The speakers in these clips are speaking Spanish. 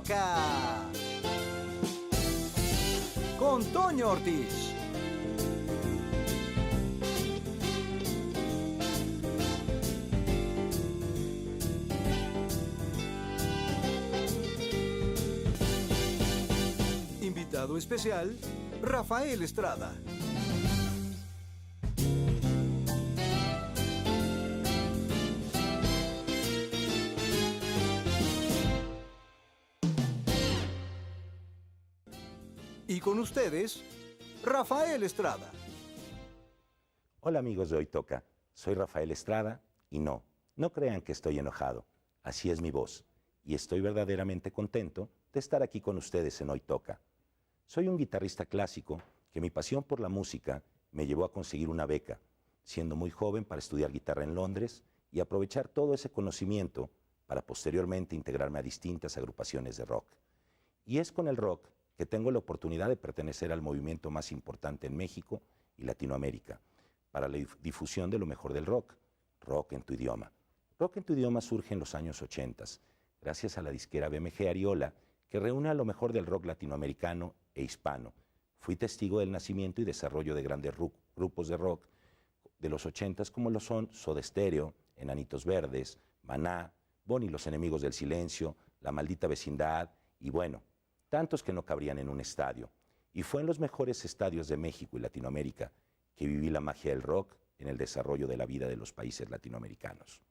toca! Con Toño Ortiz. Invitado especial, Rafael Estrada. Y con ustedes, Rafael Estrada. Hola amigos de Hoy Toca, soy Rafael Estrada y no crean que estoy enojado, así es mi voz y estoy verdaderamente contento de estar aquí con ustedes en Hoy Toca. Soy un guitarrista clásico que mi pasión por la música me llevó a conseguir una beca, siendo muy joven para estudiar guitarra en Londres y aprovechar todo ese conocimiento para posteriormente integrarme a distintas agrupaciones de rock. Y es con el rock que tengo la oportunidad de pertenecer al movimiento más importante en México y Latinoamérica para la difusión de lo mejor del rock, Rock en tu idioma. Rock en tu idioma surge en los años 80, gracias a la disquera BMG Ariola, que reúne a lo mejor del rock latinoamericano e hispano. Fui testigo del nacimiento y desarrollo de grandes grupos de rock de los 80 como lo son Soda Stereo, Enanitos Verdes, Maná, Bonnie y los Enemigos del Silencio, La Maldita Vecindad y bueno, tantos que no cabrían en un estadio. Y fue en los mejores estadios de México y Latinoamérica que viví la magia del rock en el desarrollo de la vida de los países latinoamericanos.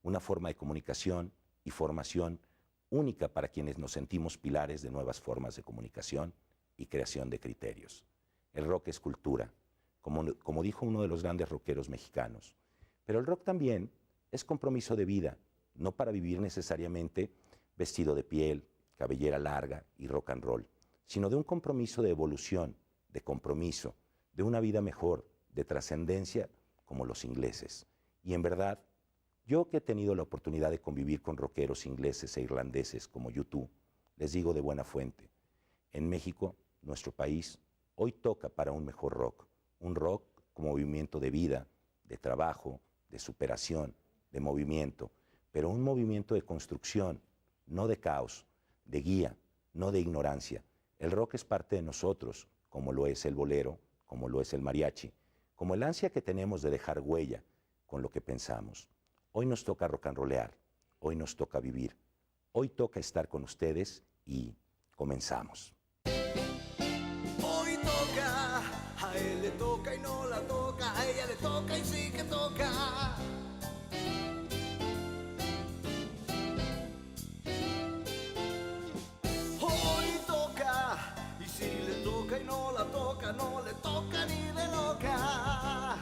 Una forma de comunicación y formación única para quienes nos sentimos pilares de nuevas formas de comunicación y creación de criterios. El rock es cultura, como dijo uno de los grandes rockeros mexicanos. Pero el rock también es compromiso de vida, no para vivir necesariamente vestido de piel, cabellera larga y rock and roll, sino de un compromiso de evolución, de compromiso, de una vida mejor, de trascendencia como los ingleses. Y en verdad, yo que he tenido la oportunidad de convivir con rockeros ingleses e irlandeses como U2, les digo de buena fuente, en México, nuestro país, hoy toca para un mejor rock, un rock como movimiento de vida, de trabajo, de superación, de movimiento, pero un movimiento de construcción, no de caos, de guía, no de ignorancia. El rock es parte de nosotros, como lo es el bolero, como lo es el mariachi, como el ansia que tenemos de dejar huella con lo que pensamos. Hoy nos toca rock and rollear, hoy nos toca vivir, hoy toca estar con ustedes y comenzamos. Hoy toca, a él le toca y no la toca, a ella le toca y sí que toca. Hoy toca, y si le toca y no la toca, no le toca ni de loca.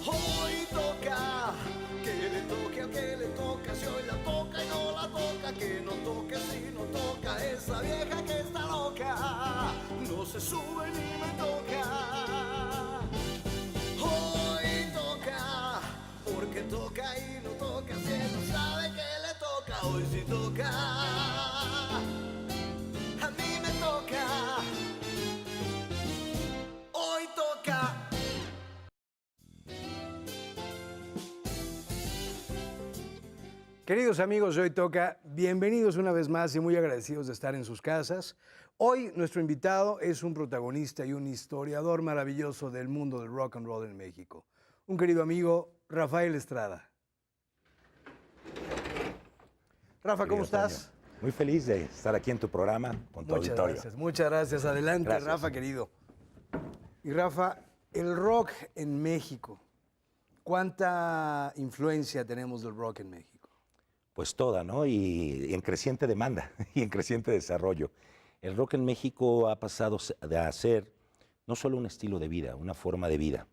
Hoy toca, que le toque al que le toca, si hoy la toca y no la toca, que no toque si no toca, esa vieja que está loca, no se sube ni me toca. Hoy toca, porque toca y no toca, si él no sabe que le toca, hoy sí toca, a mí me toca, hoy toca. Queridos amigos de Hoy Toca, bienvenidos una vez más y muy agradecidos de estar en sus casas. Hoy nuestro invitado es un protagonista y un historiador maravilloso del mundo del rock and roll en México. Un querido amigo, Rafael Estrada. Rafa, ¿cómo estás? Toño, muy feliz de estar aquí en tu programa con tu auditorio. Muchas gracias. Adelante, Gracias. Rafa, querido. Y Rafa, el rock en México, ¿cuánta influencia tenemos del rock en México? Pues toda, ¿no? Y en creciente demanda y en creciente desarrollo. El rock en México ha pasado a ser no solo un estilo de vida, una forma de vida,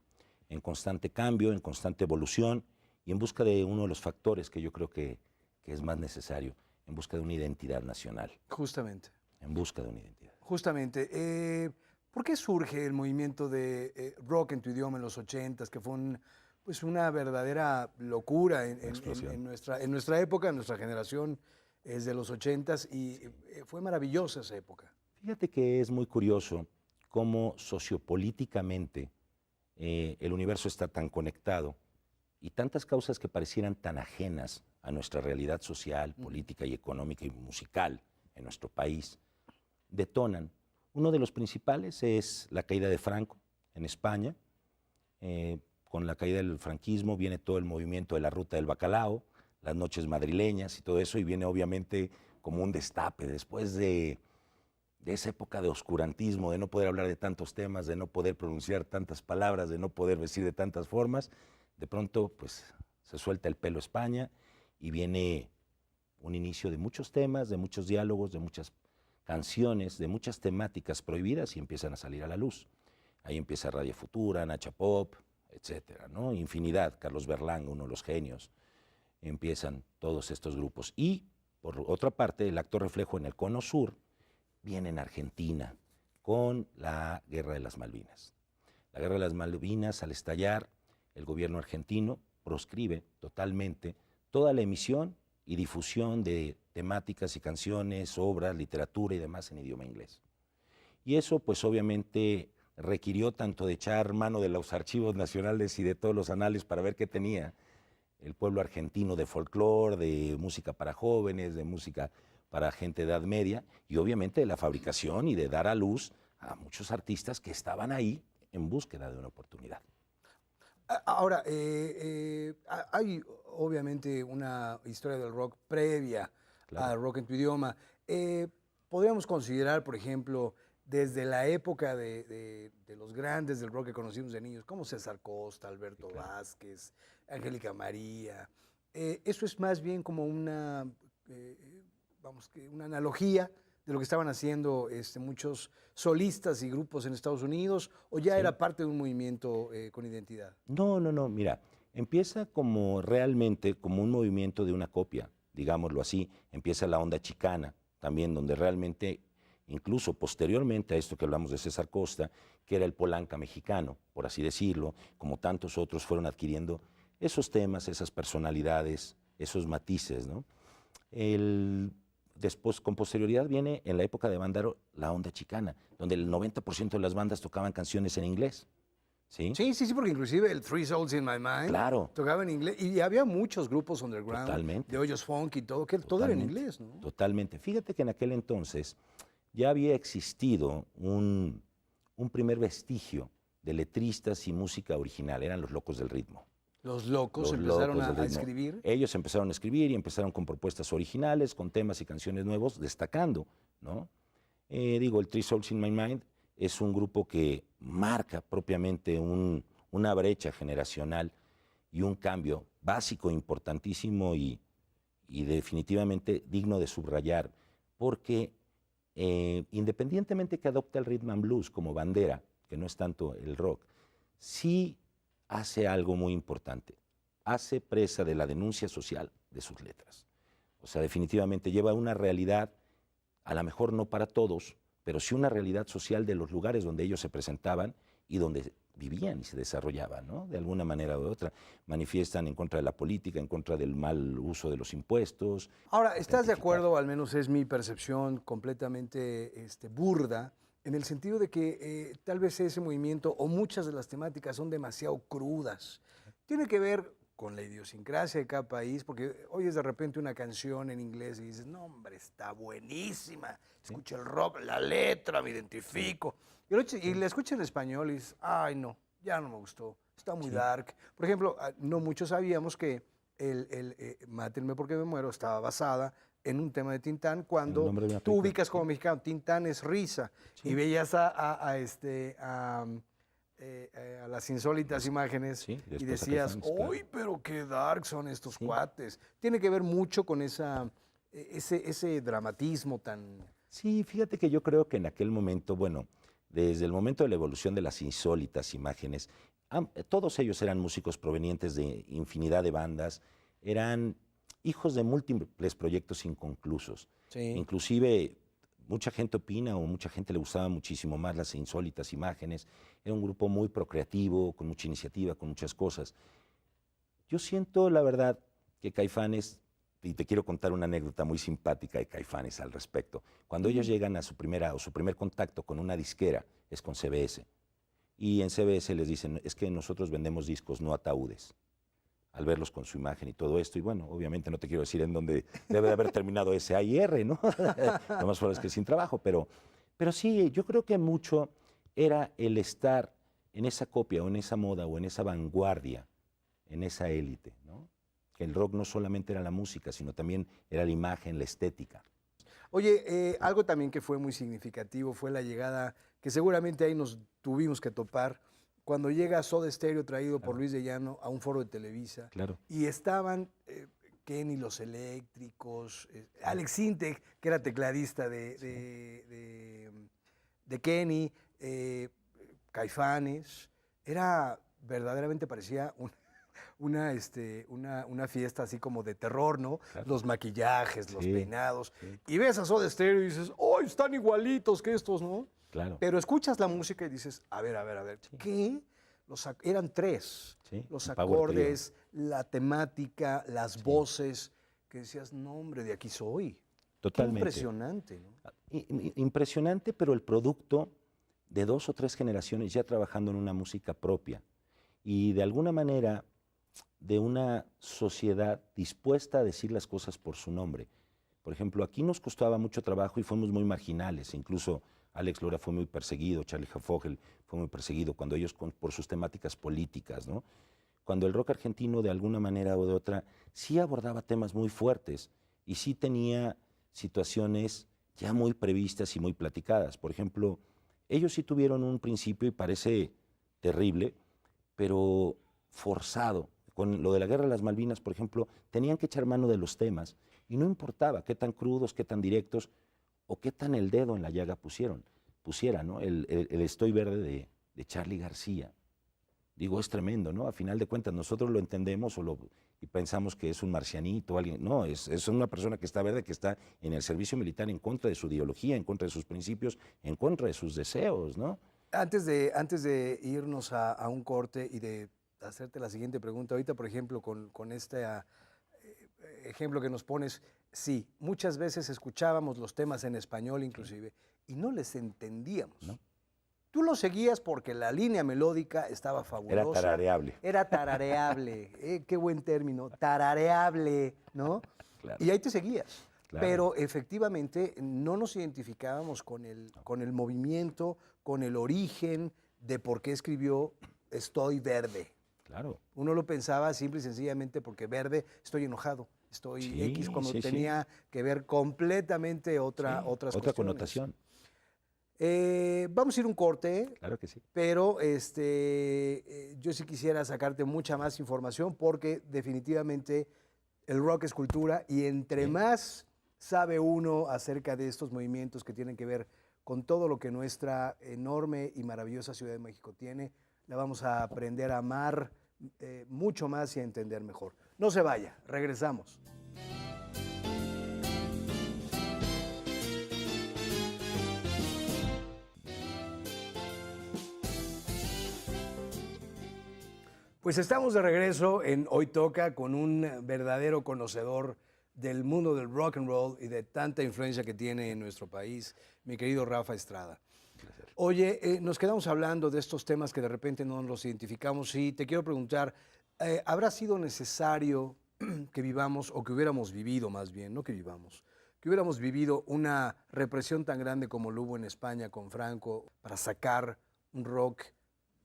en constante cambio, en constante evolución y en busca de uno de los factores que yo creo que es más necesario, en busca de una identidad nacional. Justamente. En busca de una identidad. Justamente. ¿Por qué surge el movimiento de rock en tu idioma en los 80s, que fue una verdadera locura en nuestra época, en nuestra generación es de los 80s y fue maravillosa esa época? Fíjate que es muy curioso cómo sociopolíticamente el universo está tan conectado y tantas causas que parecieran tan ajenas a nuestra realidad social, política y económica y musical en nuestro país, detonan. Uno de los principales es la caída de Franco en España. Con la caída del franquismo viene todo el movimiento de la Ruta del Bacalao, las noches madrileñas y todo eso, y viene obviamente como un destape después de esa época de oscurantismo, de no poder hablar de tantos temas, de no poder pronunciar tantas palabras, de no poder vestir de tantas formas. De pronto, pues, se suelta el pelo España y viene un inicio de muchos temas, de muchos diálogos, de muchas canciones, de muchas temáticas prohibidas y empiezan a salir a la luz. Ahí empieza Radio Futura, Nacha Pop, etcétera, ¿no? Infinidad, Carlos Berlanga, uno de los genios. Empiezan todos estos grupos. Y, por otra parte, el acto reflejo en el Cono Sur viene en Argentina con la Guerra de las Malvinas. La Guerra de las Malvinas, al estallar, el gobierno argentino proscribe totalmente toda la emisión y difusión de temáticas y canciones, obras, literatura y demás en idioma inglés. Y eso, pues obviamente, requirió tanto de echar mano de los archivos nacionales y de todos los anales para ver qué tenía el pueblo argentino de folclore, de música para jóvenes, de música para gente de edad media, y obviamente de la fabricación y de dar a luz a muchos artistas que estaban ahí en búsqueda de una oportunidad. Ahora, hay obviamente una historia del rock previa al rock en tu idioma. Podríamos considerar, por ejemplo, desde la época de los grandes del rock que conocimos de niños, como César Costa, Alberto Vázquez, Angélica María. Eso es más bien como una analogía de lo que estaban haciendo muchos solistas y grupos en Estados Unidos, o ya era parte de un movimiento con identidad. No, mira, empieza como realmente como un movimiento de una copia, digámoslo así. Empieza la onda chicana también, donde realmente, incluso posteriormente a esto que hablamos de César Costa, que era el Polanca mexicano, por así decirlo, como tantos otros fueron adquiriendo esos temas, esas personalidades, esos matices, ¿no? Después, con posterioridad, viene en la época de Vándaro la onda chicana, donde el 90% de las bandas tocaban canciones en inglés. ¿Sí? Sí, porque inclusive el Three Souls in My Mind tocaba en inglés, y había muchos grupos underground, de hoyos funk y todo, que todo era en inglés, ¿no? Totalmente. Fíjate que en aquel entonces ya había existido un primer vestigio de letristas y música original, eran los Locos del Ritmo. Los Locos empezaron a escribir. Ellos empezaron a escribir y empezaron con propuestas originales, con temas y canciones nuevos, destacando, ¿no? El Three Souls in My Mind es un grupo que marca propiamente una brecha generacional y un cambio básico, importantísimo y definitivamente digno de subrayar, porque independientemente que adopte el rhythm and blues como bandera, que no es tanto el rock, sí hace algo muy importante, hace presa de la denuncia social de sus letras. O sea, definitivamente lleva una realidad, a lo mejor no para todos, pero sí una realidad social de los lugares donde ellos se presentaban y donde vivían y se desarrollaban, ¿no? De alguna manera u otra. Manifiestan en contra de la política, en contra del mal uso de los impuestos. Ahora, ¿estás de acuerdo, al menos es mi percepción completamente burda, en el sentido de que tal vez ese movimiento o muchas de las temáticas son demasiado crudas? Tiene que ver con la idiosincrasia de cada país, porque oyes de repente una canción en inglés y dices, no hombre, está buenísima, escucho el rock, la letra, me identifico, y la escucho en español y dices, ay no, ya no me gustó, está muy dark. Por ejemplo, no muchos sabíamos que Mátenme porque me muero estaba basada en un tema de Tintán, cuando tú ubicas como mexicano, Tintán es risa, y veías a las insólitas imágenes y decías, ¡uy, pero qué dark son estos cuates! Tiene que ver mucho con ese dramatismo tan... Sí, fíjate que yo creo que en aquel momento, bueno, desde el momento de la evolución de las insólitas imágenes, todos ellos eran músicos provenientes de infinidad de bandas, eran hijos de múltiples proyectos inconclusos. Inclusive, mucha gente opina o mucha gente le gustaba muchísimo más las insólitas imágenes. Era un grupo muy procreativo, con mucha iniciativa, con muchas cosas. Yo siento, la verdad, que Caifanes, y te quiero contar una anécdota muy simpática de Caifanes al respecto. Cuando ellos llegan a su primer contacto con una disquera, es con CBS. Y en CBS les dicen, es que nosotros vendemos discos, no ataúdes. al verlos con su imagen y todo esto. Y bueno, obviamente no te quiero decir en dónde debe de haber terminado ese AIR, ¿no? Lo más probable es que sin trabajo, pero sí, yo creo que mucho era el estar en esa copia o en esa moda o en esa vanguardia, en esa élite, ¿no? Que el rock no solamente era la música, sino también era la imagen, la estética. Oye, algo también que fue muy significativo fue la llegada, que seguramente ahí nos tuvimos que topar, cuando llega Soda Stereo traído por Luis de Llano a un foro de Televisa. Claro. Y estaban Kenny Los Eléctricos, Alex Sintek, que era tecladista de Kenny, Caifanes. Era, verdaderamente parecía una fiesta así como de terror, ¿no? Claro. Los maquillajes, los Sí, peinados. sí. Y ves a Soda Stereo y dices, ¡oh, están igualitos que estos!, ¿no? Claro. Pero escuchas la música y dices, a ver, Sí. ¿qué? Eran tres. Sí, Los un power acordes, la temática, las voces, que decías, no, hombre, de aquí soy. Totalmente. Qué impresionante, ¿no? Impresionante, pero el producto de 2 o 3 generaciones ya trabajando en una música propia y de alguna manera de una sociedad dispuesta a decir las cosas por su nombre. Por ejemplo, aquí nos costaba mucho trabajo y fuimos muy marginales, incluso Alex Lora fue muy perseguido, Charlie Hafogel fue muy perseguido cuando ellos por sus temáticas políticas, ¿no? Cuando el rock argentino de alguna manera o de otra sí abordaba temas muy fuertes y sí tenía situaciones ya muy previstas y muy platicadas. Por ejemplo, ellos sí tuvieron un principio y parece terrible, pero forzado. Con lo de la Guerra de las Malvinas, por ejemplo, tenían que echar mano de los temas y no importaba qué tan crudos, qué tan directos o qué tan el dedo en la llaga pusiera, ¿no? El Estoy Verde de Charly García. Digo, es tremendo, ¿no? A final de cuentas, nosotros lo entendemos y pensamos que es un marcianito, alguien. No, es una persona que está verde, que está en el servicio militar en contra de su ideología, en contra de sus principios, en contra de sus deseos, ¿no? Antes de irnos a un corte y de hacerte la siguiente pregunta, ahorita, por ejemplo, con este ejemplo que nos pones, sí, muchas veces escuchábamos los temas en español inclusive y no les entendíamos. ¿No? Tú lo seguías porque la línea melódica estaba fabulosa. Era tarareable. Era tarareable, qué buen término, tarareable, ¿no? Claro. Y ahí te seguías. Claro. Pero efectivamente no nos identificábamos con el movimiento, con el origen de por qué escribió Estoy Verde. Claro. Uno lo pensaba simple y sencillamente porque verde, estoy enojado, estoy Sí, X, cuando sí, tenía que ver completamente otras Otra cuestiones. connotación. Vamos a ir un corte, Claro que sí. pero yo sí quisiera sacarte mucha más información porque definitivamente el rock es cultura y entre más sabe uno acerca de estos movimientos que tienen que ver con todo lo que nuestra enorme y maravillosa Ciudad de México tiene, la vamos a aprender a amar mucho más y a entender mejor. No se vaya, regresamos. Pues estamos de regreso en Hoy Toca con un verdadero conocedor del mundo del rock and roll y de tanta influencia que tiene en nuestro país, mi querido Rafa Estrada. Oye, nos quedamos hablando de estos temas que de repente no los identificamos y te quiero preguntar, ¿habrá sido necesario que vivamos, o que hubiéramos vivido más bien, no que vivamos, que hubiéramos vivido una represión tan grande como lo hubo en España con Franco para sacar un rock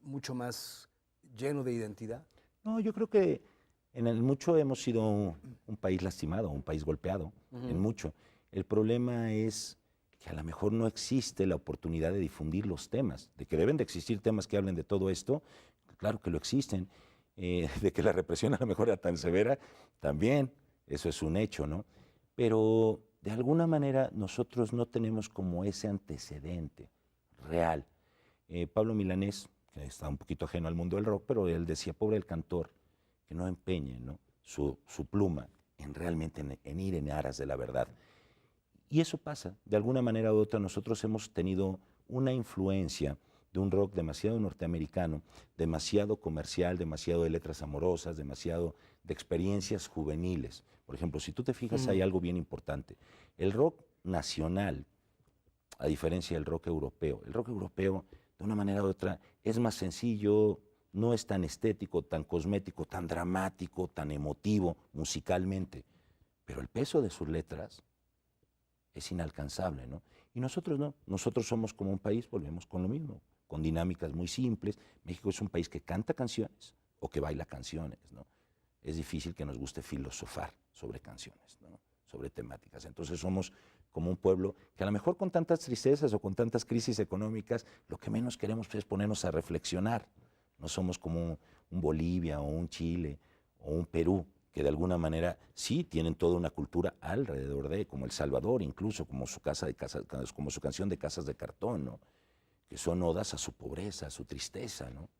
mucho más lleno de identidad? No, yo creo que en el mucho hemos sido un país lastimado, un país golpeado, en mucho. El problema es que a lo mejor no existe la oportunidad de difundir los temas, de que deben de existir temas que hablen de todo esto, claro que lo existen, de que la represión a lo mejor era tan severa, también, eso es un hecho, ¿no? Pero de alguna manera nosotros no tenemos como ese antecedente real. Pablo Milanés, que está un poquito ajeno al mundo del rock, pero él decía, pobre el cantor, que no empeñe, ¿no?, su pluma en realmente en ir en aras de la verdad. Y eso pasa, de alguna manera u otra nosotros hemos tenido una influencia de un rock demasiado norteamericano, demasiado comercial, demasiado de letras amorosas, demasiado de experiencias juveniles. Por ejemplo, si tú te fijas, hay algo bien importante. El rock nacional, a diferencia del rock europeo, el rock europeo, de una manera u otra, es más sencillo, no es tan estético, tan cosmético, tan dramático, tan emotivo musicalmente, pero el peso de sus letras es inalcanzable, ¿no? Y nosotros no, nosotros somos como un país, volvemos con lo mismo, con dinámicas muy simples. México es un país que canta canciones o que baila canciones, ¿no? Es difícil que nos guste filosofar sobre canciones, ¿no? Sobre temáticas. Entonces somos como un pueblo que a lo mejor con tantas tristezas o con tantas crisis económicas, lo que menos queremos es ponernos a reflexionar. No somos como un Bolivia o un Chile o un Perú, que de alguna manera sí tienen toda una cultura alrededor de, como El Salvador incluso, como su como su canción de Casas de Cartón, ¿no? Que son odas a su pobreza, a su tristeza, ¿no?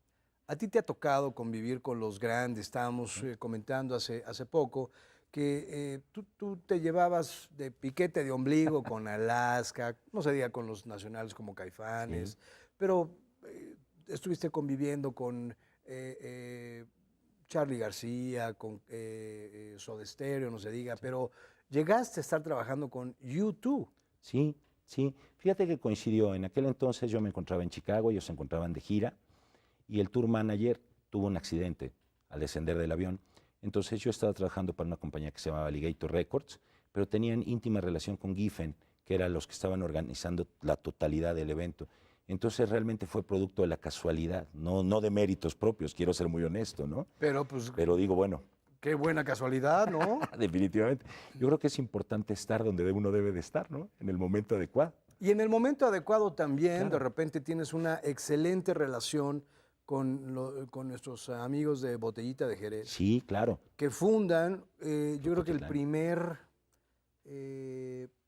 A ti te ha tocado convivir con los grandes, estábamos comentando hace poco, que tú te llevabas de piquete de ombligo con Alaska, no se diga con los nacionales como Caifanes, Sí. pero estuviste conviviendo con Charly García, con Soda Stereo, no se diga, pero llegaste a estar trabajando con U2. Sí, sí. Fíjate que coincidió. En aquel entonces yo me encontraba en Chicago, ellos se encontraban de gira y el tour manager tuvo un accidente al descender del avión. Entonces yo estaba trabajando para una compañía que se llamaba Alligator Records, pero tenían íntima relación con Giffen, que eran los que estaban organizando la totalidad del evento. Entonces realmente fue producto de la casualidad, no de méritos propios, quiero ser muy honesto, ¿no? Pero pues Pero digo, bueno, qué buena casualidad, ¿no? definitivamente. Yo creo que es importante estar donde uno debe de estar, ¿no? En el momento adecuado. Y en el momento adecuado también, Claro. de repente tienes una excelente relación con nuestros amigos de Botellita de Jerez, Sí, claro. que fundan, yo creo que el Rocotitlán. primer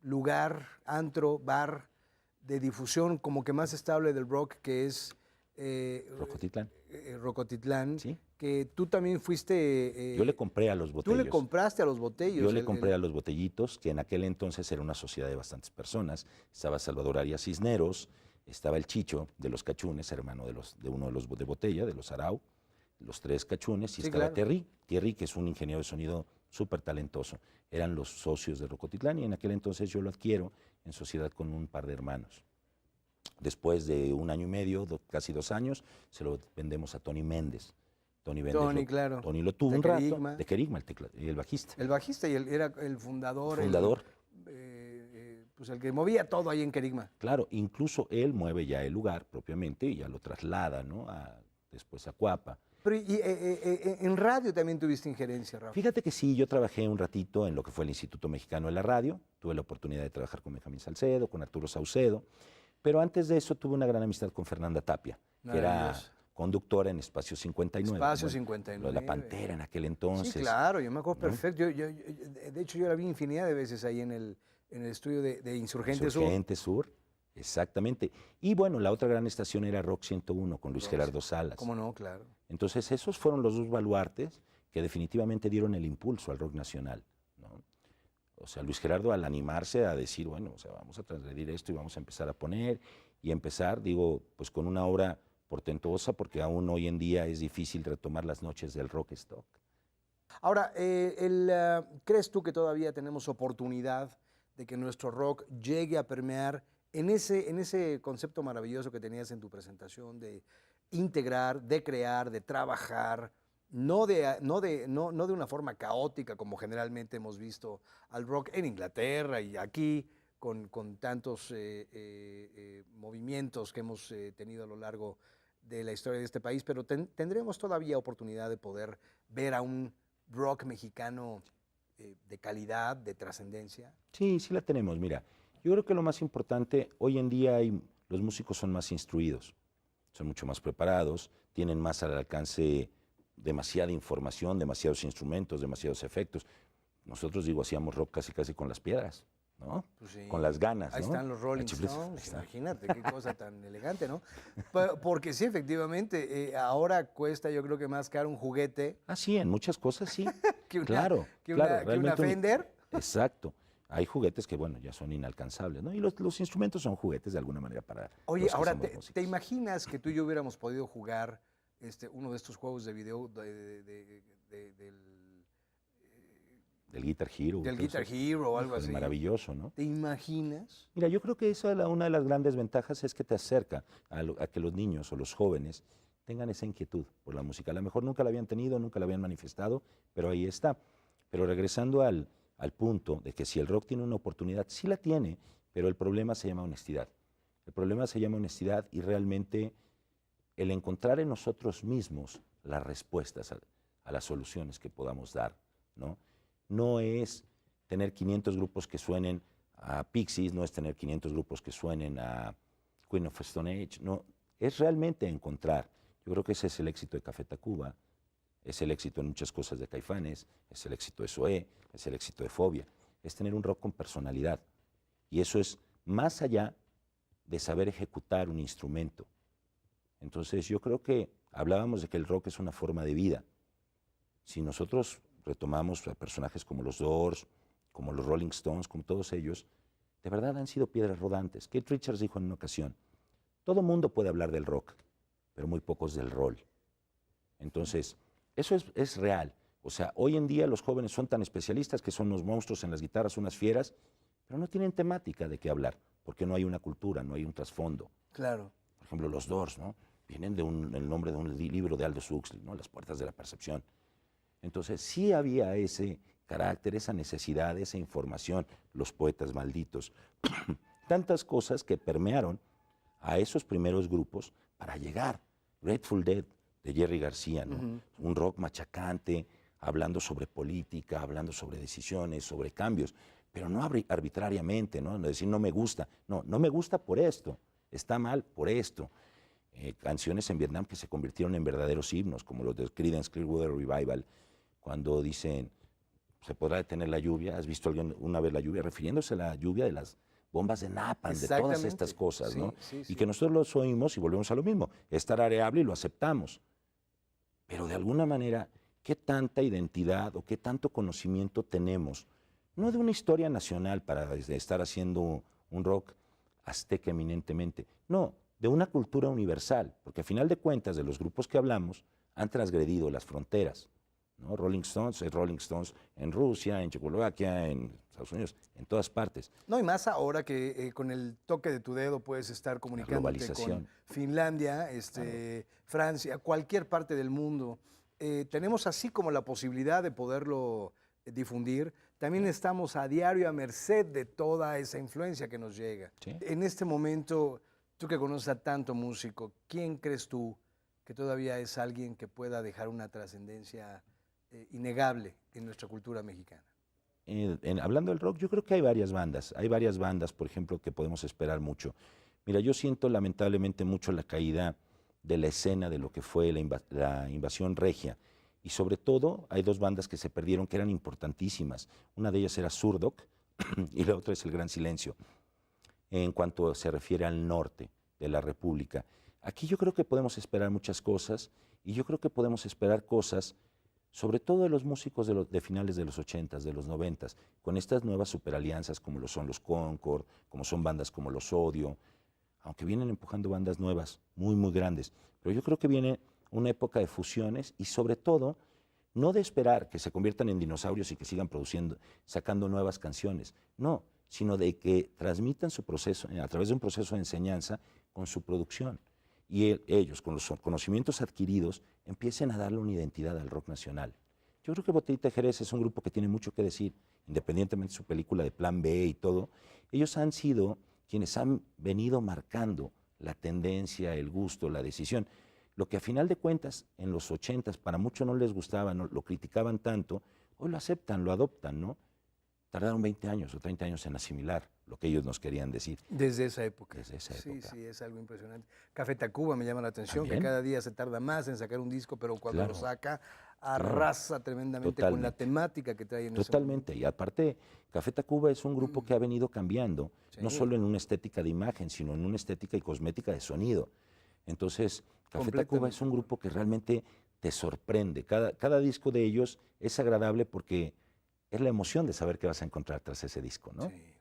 lugar, antro, bar de difusión como que más estable del rock, que es Rocotitlán. Rocotitlán, Sí. que tú también fuiste... Yo le compré a los tú botellos. le compraste a los botellos. Yo le compré a los botellitos, que en aquel entonces era una sociedad de bastantes personas. Estaba Salvador Arias Cisneros, estaba el Chicho de los Cachunes, hermano de uno de los de botella, de los Arau, los tres Cachunes, y Sí, estaba claro. Thierry, que es un ingeniero de sonido súper talentoso. Eran los socios de Rocotitlán y en aquel entonces yo lo adquiero en sociedad con un par de hermanos. Después de un año y medio, casi 2 años, se lo vendemos a Tony Méndez. Tony Claro. Tony lo tuvo De un rato, Kerigma. de Kerigma, el bajista. El bajista y era el fundador. Fundador. Pues el que movía todo ahí en Kerigma. Claro, incluso él mueve ya el lugar propiamente y ya lo traslada, ¿no? Después a Cuapa. Pero en radio también tuviste injerencia, Rafa. Fíjate que sí, yo trabajé un ratito en lo que fue el Instituto Mexicano de la Radio, tuve la oportunidad de trabajar con Benjamín Salcedo, con Arturo Saucedo, pero antes de eso tuve una gran amistad con Fernanda Tapia, que era Maravilloso. conductora en Espacio 59. Espacio bueno, 59. lo de La Pantera en aquel entonces. Sí, claro, yo me acuerdo ¿no? perfecto. De hecho, yo la vi infinidad de veces ahí en el estudio de Insurgente Sur. Insurgente Sur, exactamente. Y bueno, la otra gran estación era Rock 101 con Luis Gerardo Salas. ¿Cómo no? Claro. Entonces esos fueron los dos baluartes que definitivamente dieron el impulso al rock nacional, ¿no? O sea, Luis Gerardo al animarse a decir, bueno, o sea, vamos a transgredir esto y vamos a empezar a poner y empezar, digo, pues con una obra portentosa porque aún hoy en día es difícil retomar las noches del rock stock. Ahora, ¿crees tú que todavía tenemos oportunidad de que nuestro rock llegue a permear en ese concepto maravilloso que tenías en tu presentación de integrar, de crear, de trabajar, no de una forma caótica como generalmente hemos visto al rock en Inglaterra y aquí con tantos movimientos que hemos tenido a lo largo de la historia de este país, pero tendremos todavía oportunidad de poder ver a un rock mexicano de calidad, de trascendencia? Sí, sí la tenemos, mira, yo creo que lo más importante, hoy en día los músicos son más instruidos, son mucho más preparados, tienen más al alcance demasiada información, demasiados instrumentos, demasiados efectos. Nosotros, digo, hacíamos rock casi casi con las piedras, ¿no? Pues sí. Con las ganas, Ahí ¿no? están los Rolling Ahí Stones, está. imagínate qué cosa tan elegante, ¿no? Porque sí, efectivamente, ahora cuesta yo creo que más caro un juguete Ah, sí, en muchas cosas sí. que una, claro, que claro. una realmente Fender. Exacto. Hay juguetes que, bueno, ya son inalcanzables, ¿no? Y los instrumentos son juguetes de alguna manera para Oye, los que ahora, somos ¿te músicos. imaginas que tú y yo hubiéramos podido jugar uno de estos juegos de video Del Guitar Hero. del todo Guitar eso. Hero o algo Híjole, así? maravilloso, ¿no? ¿Te imaginas? Mira, yo creo que esa una de las grandes ventajas es que te acerca a que los niños o los jóvenes tengan esa inquietud por la música. A lo mejor nunca la habían tenido, nunca la habían manifestado, pero ahí está. Pero regresando al punto de que si el rock tiene una oportunidad, sí la tiene, pero el problema se llama honestidad. El problema se llama honestidad y realmente el encontrar en nosotros mismos las respuestas a las soluciones que podamos dar, ¿no? No es tener 500 grupos que suenen a Pixies, no es tener 500 grupos que suenen a Queen of Stone Age, no, es realmente encontrar. Yo creo que ese es el éxito de Café Tacuba, es el éxito en muchas cosas de Caifanes, es el éxito de Zoé, es el éxito de Fobia, es tener un rock con personalidad. Y eso es más allá de saber ejecutar un instrumento. Entonces yo creo que hablábamos de que el rock es una forma de vida. Si nosotros retomamos a personajes como los Doors, como los Rolling Stones, como todos ellos, de verdad han sido piedras rodantes. Keith Richards dijo en una ocasión, todo mundo puede hablar del rock, pero muy pocos del roll. Entonces, eso es real. O sea, hoy en día los jóvenes son tan especialistas que son unos monstruos en las guitarras, unas fieras, pero no tienen temática de qué hablar, porque no hay una cultura, no hay un trasfondo. Claro. Por ejemplo, los Doors, ¿no? Vienen de el nombre de un libro de Aldous Huxley, ¿no? Las puertas de la percepción. Entonces, sí había ese carácter, esa necesidad, esa información, los poetas malditos, tantas cosas que permearon a esos primeros grupos para llegar. Grateful Dead, de Jerry García, ¿no? Un rock machacante, hablando sobre política, hablando sobre decisiones, sobre cambios, pero no arbitrariamente, ¿no? No decir no me gusta, no me gusta por esto, está mal por esto. Canciones en Vietnam que se convirtieron en verdaderos himnos, como los de Creedence Clearwater Revival, cuando dicen, se podrá detener la lluvia, ¿has visto alguien una vez la lluvia? Refiriéndose a la lluvia de las bombas de Napalm, de todas estas cosas, ¿no? Sí, y que nosotros los oímos y volvemos a lo mismo, es tarareable y lo aceptamos. Pero de alguna manera, ¿qué tanta identidad o qué tanto conocimiento tenemos? No de una historia nacional para estar haciendo un rock azteca eminentemente, no, de una cultura universal, porque a final de cuentas de los grupos que hablamos han transgredido las fronteras, ¿no? Rolling Stones es Rolling Stones en Rusia, en Checoslovaquia, en Estados Unidos, en todas partes. No, y más ahora que con el toque de tu dedo puedes estar comunicándote con Finlandia, claro, Francia, cualquier parte del mundo. Tenemos así como la posibilidad de poderlo difundir. También estamos a diario a merced de toda esa influencia que nos llega. Sí. En este momento, tú que conoces a tanto músico, ¿quién crees tú que todavía es alguien que pueda dejar una trascendencia innegable en nuestra cultura mexicana? Hablando del rock, yo creo que hay varias bandas, por ejemplo, que podemos esperar mucho. Mira, yo siento lamentablemente mucho la caída de la escena de lo que fue la invasión regia, y sobre todo hay dos bandas que se perdieron que eran importantísimas. Una de ellas era Zurdok y la otra es El Gran Silencio, en cuanto se refiere al norte de la República. Aquí yo creo que podemos esperar muchas cosas, y yo creo que podemos esperar cosas sobre todo de los músicos de finales de los 80s, de los 90s, con estas nuevas superalianzas como lo son los Concord, como son bandas como los Odio, aunque vienen empujando bandas nuevas, muy, muy grandes. Pero yo creo que viene una época de fusiones y sobre todo, no de esperar que se conviertan en dinosaurios y que sigan produciendo, sacando nuevas canciones, no, sino de que transmitan su proceso, a través de un proceso de enseñanza, con su producción. Y ellos, con los conocimientos adquiridos, empiecen a darle una identidad al rock nacional. Yo creo que Botellita Jerez es un grupo que tiene mucho que decir, independientemente de su película de Plan B y todo. Ellos han sido quienes han venido marcando la tendencia, el gusto, la decisión. Lo que a final de cuentas, en los 80s, para muchos no les gustaba, no, lo criticaban tanto, hoy lo aceptan, lo adoptan, ¿no? Tardaron 20 años o 30 años en asimilar lo que ellos nos querían decir. Desde esa época. Desde esa época. Sí, es algo impresionante. Café Tacuba me llama la atención, ¿También? que cada día se tarda más en sacar un disco, pero cuando Claro. lo saca, arrasa tremendamente Totalmente. con la temática que trae en ese Totalmente. Y aparte, Café Tacuba es un grupo que ha venido cambiando, Sí. no solo en una estética de imagen, sino en una estética y cosmética de sonido. Entonces, Café Tacuba es un grupo que realmente te sorprende. Cada disco de ellos es agradable porque es la emoción de saber qué vas a encontrar tras ese disco, ¿no? Sí.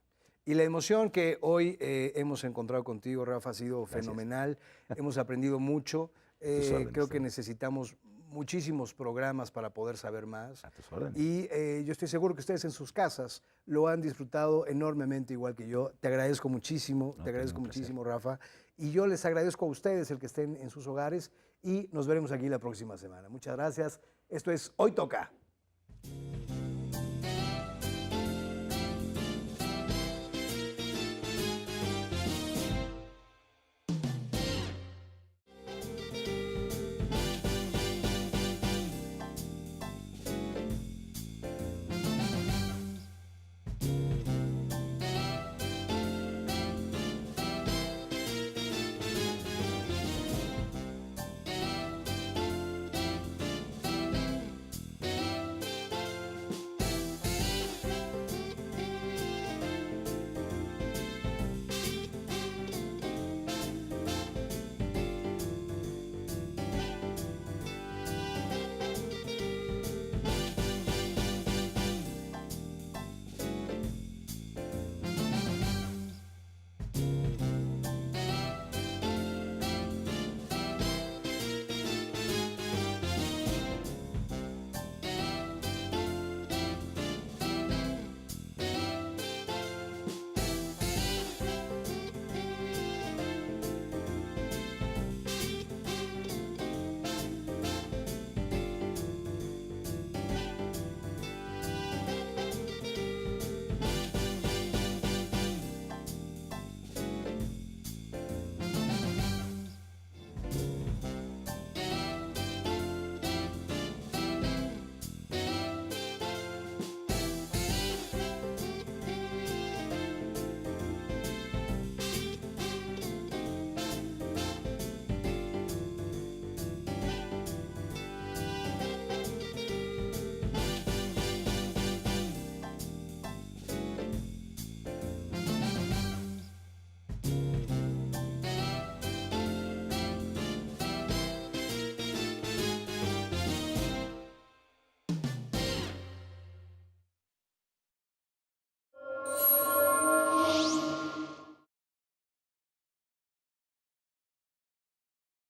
Y la emoción que hoy hemos encontrado contigo, Rafa, ha sido fenomenal. Hemos aprendido mucho. órdenes, Creo que también. necesitamos muchísimos programas para poder saber más. A tus órdenes. Y yo estoy seguro que ustedes en sus casas lo han disfrutado enormemente, igual que yo. Te agradezco muchísimo, No, te agradezco un placer. muchísimo, Rafa. Y yo les agradezco a ustedes el que estén en sus hogares y nos veremos aquí la próxima semana. Muchas gracias. Esto es Hoy Toca.